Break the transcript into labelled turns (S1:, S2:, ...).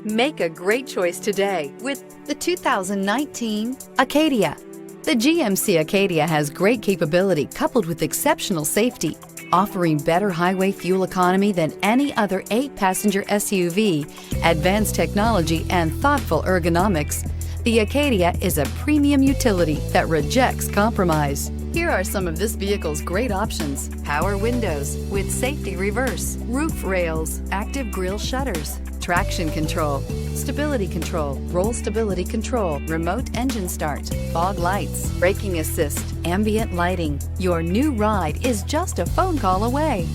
S1: Make a great choice today with the 2019 Acadia. The GMC Acadia has great capability coupled with exceptional safety, offering better highway fuel economy than any other 8-passenger SUV, advanced technology, and thoughtful ergonomics. The Acadia is a premium utility that rejects compromise. Here are some of this vehicle's great options: power windows with safety reverse, roof rails, active grille shutters, traction control, stability control, roll stability control, remote engine start, fog lights, braking assist, ambient lighting. Your new ride is just a phone call away.